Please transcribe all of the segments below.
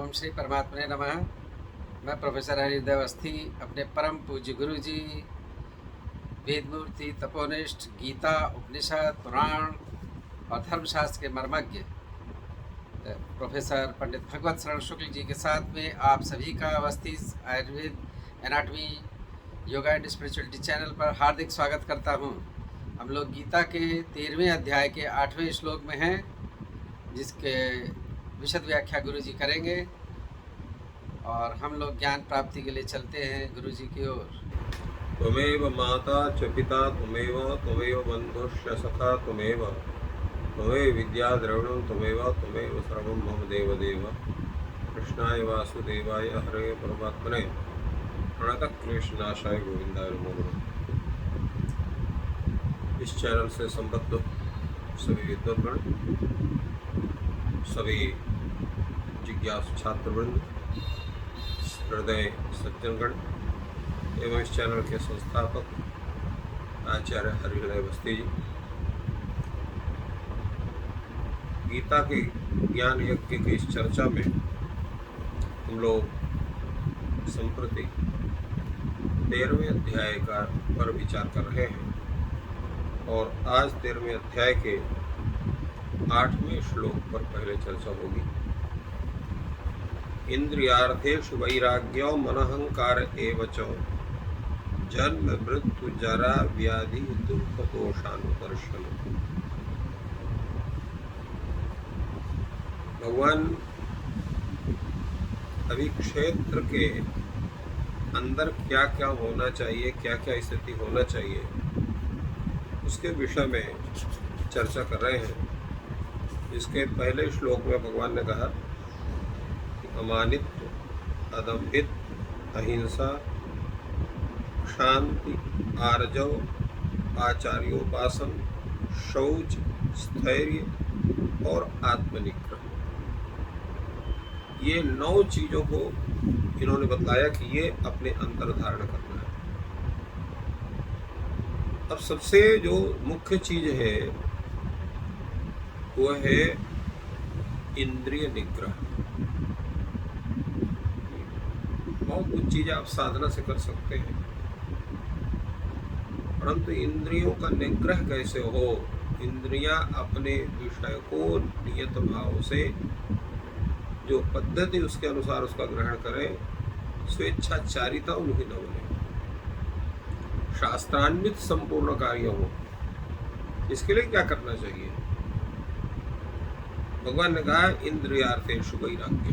ओम श्री परमात्मने नमः। मैं प्रोफेसर हरिहृदय अवस्थी अपने परम पूज्य गुरु जी वेदमूर्ति तपोनिष्ठ गीता उपनिषद पुराण और धर्मशास्त्र के मर्मज्ञ प्रोफेसर पंडित भगवत शरण शुक्ल जी के साथ में आप सभी का Awasthi Ayurveda anatomy yoga and spirituality channel पर हार्दिक स्वागत करता हूँ। हम लोग गीता के 13वें अध्याय के 8वें श्लोक में हैं, जिसके विशद व्याख्या गुरु जी करेंगे और हम लोग ज्ञान प्राप्ति के लिए चलते हैं गुरु जी की ओर। त्वमेव माता च पिता त्वमेव बन्धुश्च सखा त्वमेव विद्या द्रविणं त्वमेव सर्वं मम देवदेव। कृष्णाय वासुदेवाय हरे परमात्मने प्रणतक्लेशनाशाय गोविंदाय नमो नमः। इस चैनल से संबद्ध सभी विद्वान, सभी जिज्ञासु छात्रवृंद, हृदय सज्जनगण एवं इस चैनल के संस्थापक आचार्य हरिहृदय अवस्थी जी, गीता के ज्ञान यज्ञ की इस चर्चा में हम लोग संप्रति 13वें अध्याय का पर विचार कर रहे हैं और आज 13वें अध्याय के 8वें श्लोक पर पहले चर्चा होगी। इंद्रियार्थेषु वैराग्यो मनहंकार एव च जन्म मृत्यु जरा व्याधि दुख दोषानुदर्शन। भगवान अभी क्षेत्र के अंदर क्या क्या होना चाहिए, क्या क्या स्थिति होना चाहिए, उसके विषय में चर्चा कर रहे हैं। इसके पहले श्लोक में भगवान ने कहा कि अमानित्व, अदम्भित, अहिंसा, शांति, आर्जव, आचार्योपासन, शौच, स्थैर्य और आत्मनिग्रह, ये 9 चीजों को इन्होंने बताया कि ये अपने अंदर धारण करना है। अब सबसे जो मुख्य चीज है वो है इंद्रिय निग्रह। बहुत कुछ चीजें आप साधना से कर सकते हैं, परंतु इंद्रियों का निग्रह कैसे हो, इंद्रियां अपने विषय को नियत भाव से जो पद्धति उसके अनुसार उसका ग्रहण करें, स्वेच्छाचारिता उन्हें न बने, शास्त्रान्वित संपूर्ण कार्य हो। इसके लिए क्या करना चाहिए? भगवान ने कहा इंद्रियार्थेषु वैराग्य।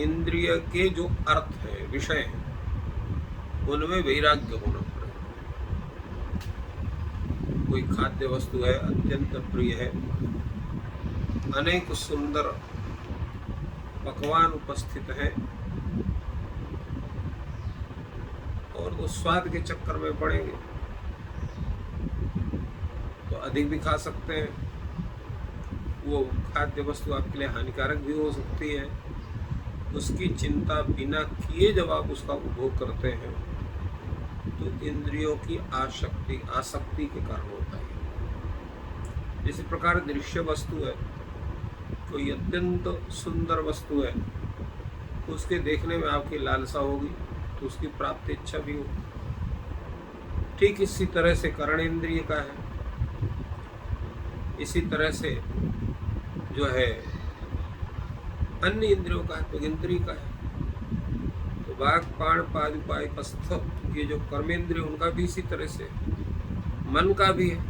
इंद्रिय के जो अर्थ है, विषय है, उनमें वैराग्य होना पड़ेगा। कोई खाद्य वस्तु है, अत्यंत प्रिय है, अनेक सुंदर पकवान उपस्थित हैं और उस स्वाद के चक्कर में पड़ेंगे तो अधिक भी खा सकते हैं। वो खाद्य वस्तु आपके लिए हानिकारक भी हो सकती है। उसकी चिंता बिना किए जब आप उसका उपभोग करते हैं तो इंद्रियों की आसक्ति के कारण होता है। इसी प्रकार दृश्य वस्तु है, कोई अत्यंत सुंदर वस्तु है, उसके देखने में आपकी लालसा होगी तो उसकी प्राप्ति इच्छा भी होगी। ठीक इसी तरह से कर्ण इंद्रिय का है, इसी तरह से जो है अन्य इंद्रियों का है, तो इंद्रिय का है। तो बाघ, पाण, पादुपाय, पस्थ, ये जो कर्मेंद्रिय उनका भी इसी तरह से, मन का भी है।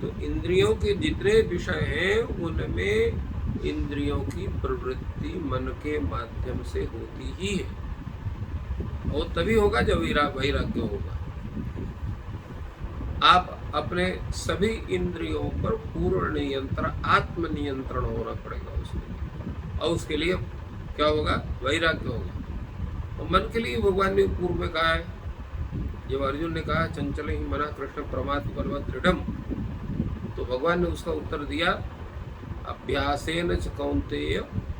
तो इंद्रियों के जितने विषय हैं उनमें इंद्रियों की प्रवृत्ति मन के माध्यम से होती ही है और तभी होगा जब वैराग्य होगा। आप अपने सभी इंद्रियों पर पूर्ण नियंत्रण, आत्म नियंत्रण होना पड़ेगा उसमें, और उसके लिए क्या होगा? वैराग्य होगा। और मन के लिए भगवान ने पूर्व में कहा है, जब अर्जुन ने कहा चंचल ही मना कृष्ण प्रमाथि बलवत् दृढ़म्, तो भगवान ने उसका उत्तर दिया अभ्यासेन च कौन्तेय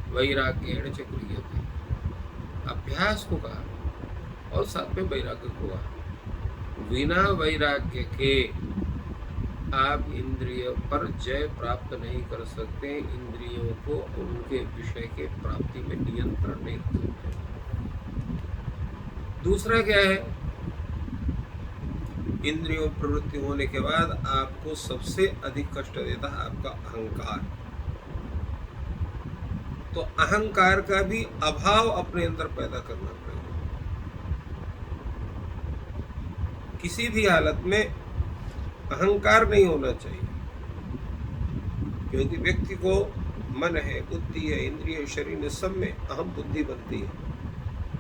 वैराग्येण च क्रियते। अभ्यास को कहा और साथ में वैराग्य को कहा। बिना वैराग्य के आप इंद्रियों पर जय प्राप्त नहीं कर सकते, इंद्रियों को उनके विषय के प्राप्ति में नियंत्रण नहीं कर सकते। दूसरा क्या है, इंद्रियों प्रवृत्ति होने के बाद आपको सबसे अधिक कष्ट देता है आपका अहंकार। तो अहंकार का भी अभाव अपने अंदर पैदा करना पड़ेगा। किसी भी हालत में अहंकार नहीं होना चाहिए, क्योंकि व्यक्ति को मन है, बुद्धि है, इंद्रिय, शरीर, सब में अहम बुद्धि बनती है।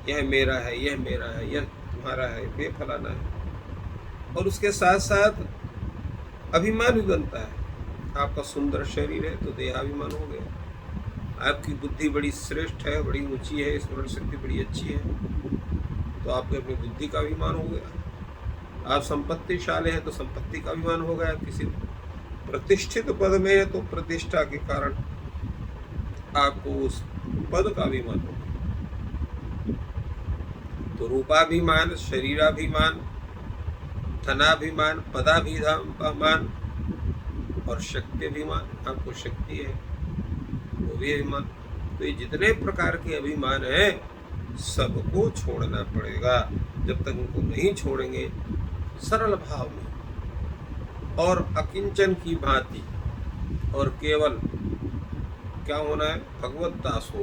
यह मेरा है, यह मेरा है, यह तुम्हारा है, ये फलाना है। और उसके साथ साथ अभिमान भी बनता है। आपका सुंदर शरीर है तो देहाभिमान हो गया। आपकी बुद्धि बड़ी श्रेष्ठ है, बड़ी ऊंची है, स्मरण शक्ति बड़ी अच्छी है, तो आपको अपनी बुद्धि का अभिमान हो गया। आप संपत्तिशाली हैं तो संपत्ति का अभिमान हो गया। किसी प्रतिष्ठित पद में है तो प्रतिष्ठा के कारण आपको उस पद का अभिमान हो गया। तो रूपाभिमान, शरीराभिमान, धनाभिमान, पदाभिमान और शक्ति अभिमान, आपको शक्ति है वो भी अभिमान। तो ये जितने प्रकार के अभिमान हैं सबको छोड़ना पड़ेगा। जब तक उनको नहीं छोड़ेंगे सरल भाव में और अकिंचन की भांति और केवल क्या होना है, भगवत दास हो,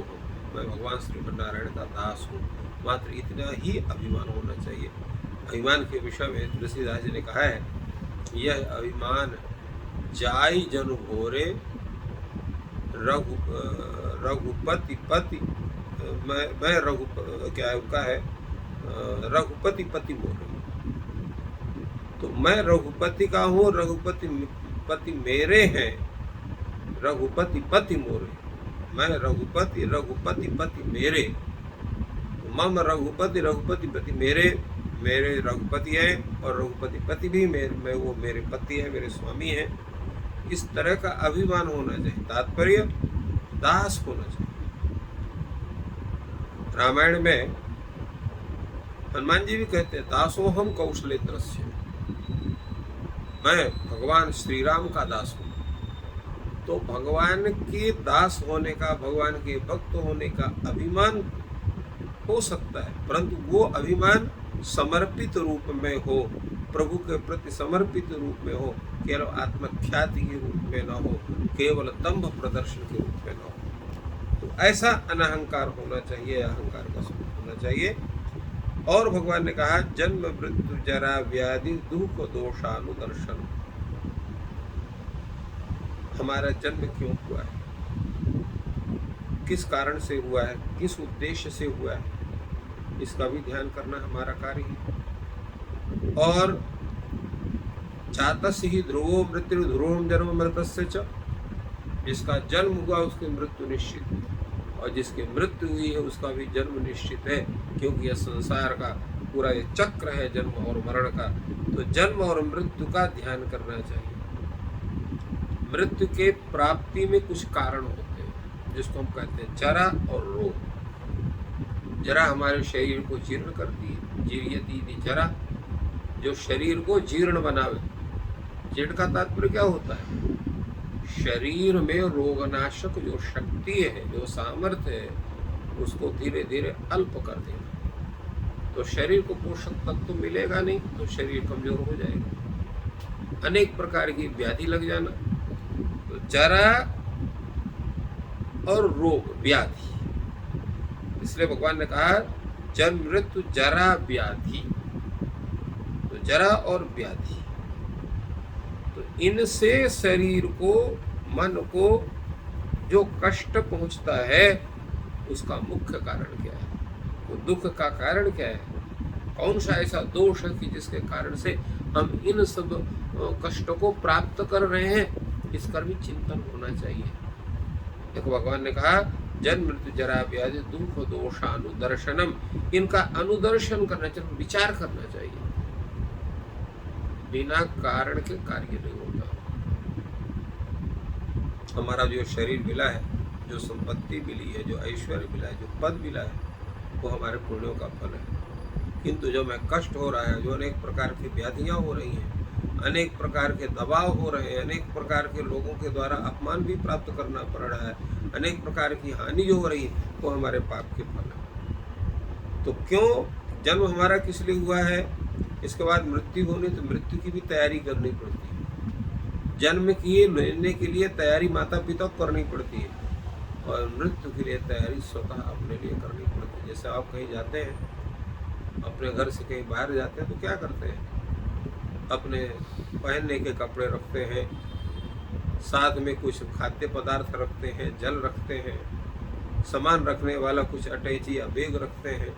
मैं भगवान श्री नारायण का दास हूँ, मात्र इतना ही अभिमान होना चाहिए। अभिमान के विषय में तुलसीदास जी ने कहा है, यह अभिमान जाई जन भोरे रघुपति पति, मैं क्या है उनका है, रघुपति पति मोरे। तो मैं रघुपति का हूँ, रघुपति पति मेरे हैं, रघुपति पति मोरे। मैं रघुपति, रघुपति पति मेरे। मम रघुपति, रघुपति पति मेरे, मेरे रघुपति है और रघुपति पति भी मैं वो मेरे पति है, मेरे स्वामी है। इस तरह का अभिमान होना चाहिए। तात्पर्य दास होना चाहिए। रामायण में हनुमान जी भी कहते हैं, दासोहम कौशलेन्द्रस्य, मैं भगवान श्री राम का दास हूँ। तो भगवान के दास होने का, भगवान के भक्त होने का अभिमान हो सकता है, परंतु वो अभिमान समर्पित रूप में हो, प्रभु के प्रति समर्पित रूप में हो, केवल आत्मख्याति के रूप में न हो, केवल दंभ प्रदर्शन के रूप में न हो। तो ऐसा अनहंकार होना चाहिए, अहंकार का स्वरूप होना चाहिए। और भगवान ने कहा, जन्म मृत्यु जरा व्याधि दुख दोषानुदर्शन। हमारा जन्म क्यों हुआ है, किस कारण से हुआ है, किस उद्देश्य से हुआ है, इसका भी ध्यान करना हमारा कार्य है। और जातस्य ही ध्रुवो मृत्यु ध्रुवम जन्म मृतस्य च, जिसका जन्म हुआ उसकी मृत्यु निश्चित है, और जिसकी मृत्यु हुई है उसका भी जन्म निश्चित है, क्योंकि यह संसार का पूरा ये चक्र है जन्म और मरण का। तो जन्म और मृत्यु का ध्यान करना चाहिए। मृत्यु के प्राप्ति में कुछ कारण होते हैं, जिसको हम कहते हैं जरा और रोग। जरा हमारे शरीर को जीर्ण करती है, जीर्यति जरा, जो शरीर को जीर्ण बनावे। जीर्ण का तात्पर्य क्या होता है, शरीर में रोगनाशक जो शक्ति है, जो सामर्थ्य है, उसको धीरे धीरे अल्प कर देना। तो शरीर को पोषक तत्व तो मिलेगा नहीं, तो शरीर कमजोर हो जाएगा, अनेक प्रकार की व्याधि लग जाना। तो जरा और रोग, व्याधि, इसलिए भगवान ने कहा जन्म मृत्यु जरा व्याधि। तो जरा और व्याधि, तो इनसे शरीर को, मन को जो कष्ट पहुंचता है, उसका मुख्य कारण क्या है, वो दुख का कारण क्या है, कौन सा ऐसा दोष है कि जिसके कारण से हम इन सब कष्टों को प्राप्त कर रहे हैं, इसका भी चिंतन होना चाहिए। देखो भगवान ने कहा जन्म मृत्यु जरा व्याधि दुख दोष अनुदर्शनम, इनका अनुदर्शन करना चाहिए, विचार करना चाहिए। बिना कारण के कार्य नहीं होता। हमारा जो शरीर मिला है, जो संपत्ति मिली है, जो ऐश्वर्य मिला है, जो पद मिला है, वो हमारे पुण्यों का फल है। किंतु जो हमें कष्ट हो रहा है, जो अनेक प्रकार की व्याधियां हो रही हैं, अनेक प्रकार के दबाव हो रहे हैं, अनेक प्रकार के लोगों के द्वारा अपमान भी प्राप्त करना पड़ रहा है, अनेक प्रकार की हानि जो हो रही है, वो हमारे पाप के फल है। तो क्यों जन्म हमारा किस लिए हुआ है? इसके बाद मृत्यु होनी, तो मृत्यु की भी तैयारी करनी पड़ती है। जन्म किए लेने के लिए तैयारी माता पिता को करनी पड़ती है, और मृत्यु के लिए तैयारी स्वतः अपने लिए करनी पड़ती है। जैसे आप कहीं जाते हैं, अपने घर से कहीं बाहर जाते हैं, तो क्या करते हैं? अपने पहनने के कपड़े रखते हैं, साथ में कुछ खाद्य पदार्थ रखते हैं, जल रखते हैं, सामान रखने वाला कुछ अटैची या बैग रखते हैं,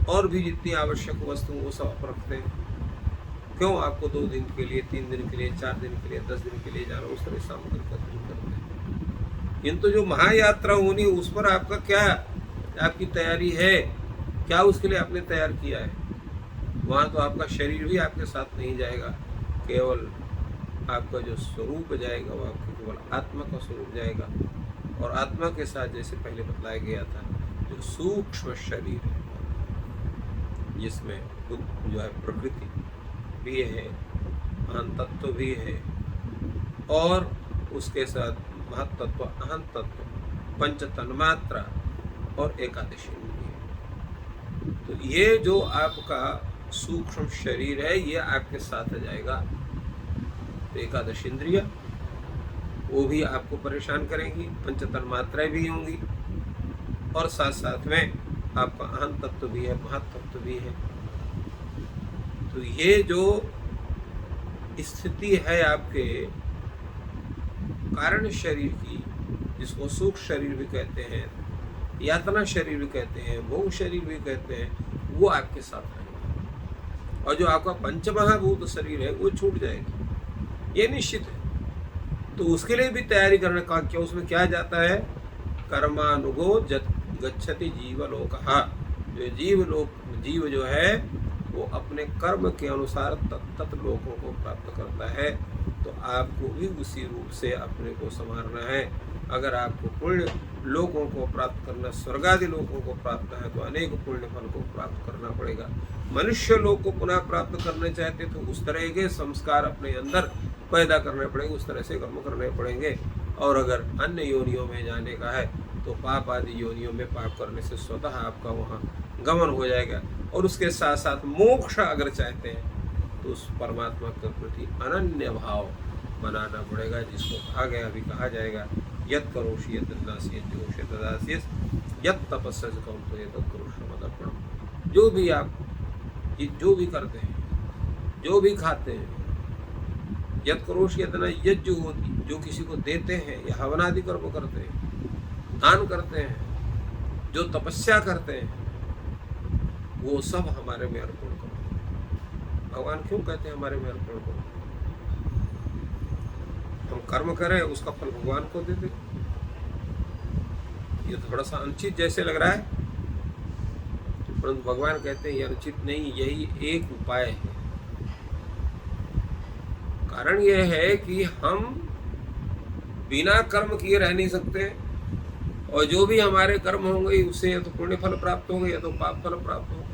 और भी जितनी आवश्यक वस्तु वो सब आप रखते हैं। क्यों? आपको 2 दिन के लिए, 3 दिन के लिए, 4 दिन के लिए, 10 दिन के लिए जाना, उस तरह सामग्री एकत्रित करते हैं। किंतु जो महायात्रा होनी, उस पर आपका क्या, आपकी तैयारी है? क्या उसके लिए आपने तैयार किया है? वहाँ तो आपका शरीर भी आपके साथ नहीं जाएगा, केवल आपका जो स्वरूप जाएगा वो आपके केवल आत्मा का स्वरूप जाएगा। और आत्मा के साथ जैसे पहले बतलाया गया था, जो सूक्ष्म शरीर है, जिसमें जो है प्रकृति भी है, अहं तत्व भी है, और उसके साथ महत्त्व, अहं तत्व, पंच तन्मात्रा और एकादशी इंद्रिय है। तो ये जो आपका सूक्ष्म शरीर है, ये आपके साथ जाएगा। तो एकादश इंद्रिय वो भी आपको परेशान करेंगी, पंच तन्मात्राएं भी होंगी, और साथ साथ में आपका अहं तत्व भी है, महत्त्व भी है। तो ये जो स्थिति है आपके कारण शरीर की, जिसको सूक्ष्म शरीर भी कहते हैं, यातना शरीर भी कहते हैं, भोग शरीर भी कहते हैं, वो आपके साथ रहेगा। और जो आपका पंचमहाभूत शरीर है वो छूट जाएगा, ये निश्चित है। तो उसके लिए भी तैयारी करने का क्या, उसमें क्या जाता है? कर्मानुगो गच्छति जीवलोकः। जो जीव जो है वो अपने कर्म के अनुसार तत्त लोकों को प्राप्त करता है। तो आपको भी उसी रूप से अपने को संवारना है। अगर आपको पुण्य लोकों को प्राप्त करना, स्वर्ग आदि लोकों को प्राप्त है, तो अनेक पुण्य फल को प्राप्त करना पड़ेगा। मनुष्य लोक को पुनः प्राप्त करने चाहते तो उस तरह के संस्कार अपने अंदर पैदा करने पड़ेंगे, उस तरह से कर्म करने पड़ेंगे। और अगर अन्य योनियों में जाने का है तो पाप आदि योनियों में पाप करने से स्वतः आपका वहाँ गमन हो जाएगा। और उसके साथ साथ मोक्ष अगर चाहते हैं तो उस परमात्मा के प्रति अनन्य भाव बनाना पड़ेगा, जिसको कहा गया, अभी कहा जाएगा, यत् करोषि यत् नासि यत् जोषि तदासि यत् तपस्या कौंतेय तत् करोषि मदर्पणम्। जो भी आप जो भी करते हैं, जो भी खाते हैं, यत् करोषि यत् न, यज्ञ जो होती, जो किसी को देते हैं या हवनादि कर्म करते हैं, दान करते हैं, जो तपस्या करते हैं, वो सब हमारे में अर्पण करो। भगवान क्यों कहते हैं हमारे में अर्पण करो? हम कर्म करें, उसका फल भगवान को दे दे। ये थोड़ा सा अनुचित जैसे लग रहा है, परंतु भगवान कहते हैं ये अनुचित नहीं, यही एक उपाय है। कारण यह है कि हम बिना कर्म किए रह नहीं सकते, और जो भी हमारे कर्म होंगे उससे या तो पुण्य फल प्राप्त होगा या तो पाप फल प्राप्त होगा।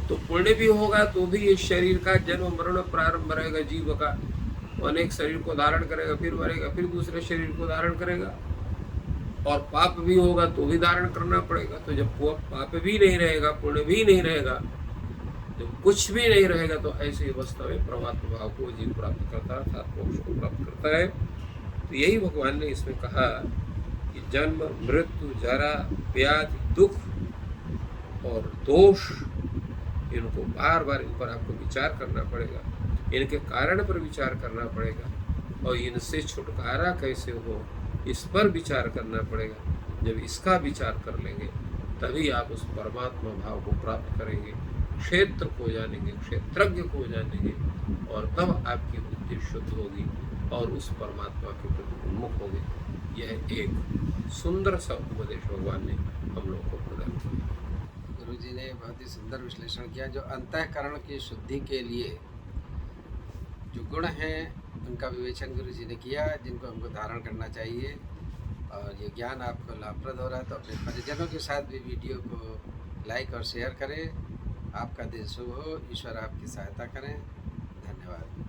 तो पुण्य भी होगा तो भी ये शरीर का जन्म मरण प्रारंभ रहेगा जीव का, अनेक शरीर को धारण करेगा, फिर मरेगा, फिर दूसरे शरीर को धारण करेगा। और पाप भी होगा तो भी धारण करना पड़ेगा। तो जब पाप भी नहीं रहेगा, पुण्य भी नहीं रहेगा, जब कुछ भी नहीं रहेगा, तो ऐसी अवस्था में परमात्मा भाव को जीव प्राप्त करता है, अर्थात मोक्ष को प्राप्त करता है। तो यही भगवान ने इसमें कहा कि जन्म मृत्यु जरा व्याधि दुख और दोष, इनको बार बार इन पर आपको विचार करना पड़ेगा, इनके कारण पर विचार करना पड़ेगा, और इनसे छुटकारा कैसे हो इस पर विचार करना पड़ेगा। जब इसका विचार कर लेंगे तभी आप उस परमात्मा भाव को प्राप्त करेंगे, क्षेत्र को जानेंगे, क्षेत्रज्ञ को जानेंगे, और तब आपकी बुद्धि शुद्ध होगी और उस परमात्मा के प्रति उन्मुख होगी। यह एक सुंदर सा उपदेश भगवान ने हम लोगों को प्रदान किया। गुरु जी ने बहुत ही सुंदर विश्लेषण किया। जो अंतःकरण की शुद्धि के लिए जो गुण हैं उनका विवेचन गुरु जी ने किया, जिनको हमको धारण करना चाहिए। और ये ज्ञान आपको लाभप्रद हो रहा है तो अपने परिजनों के साथ भी वीडियो को लाइक और शेयर करें। आपका दिन शुभ हो, ईश्वर आपकी सहायता करें। धन्यवाद।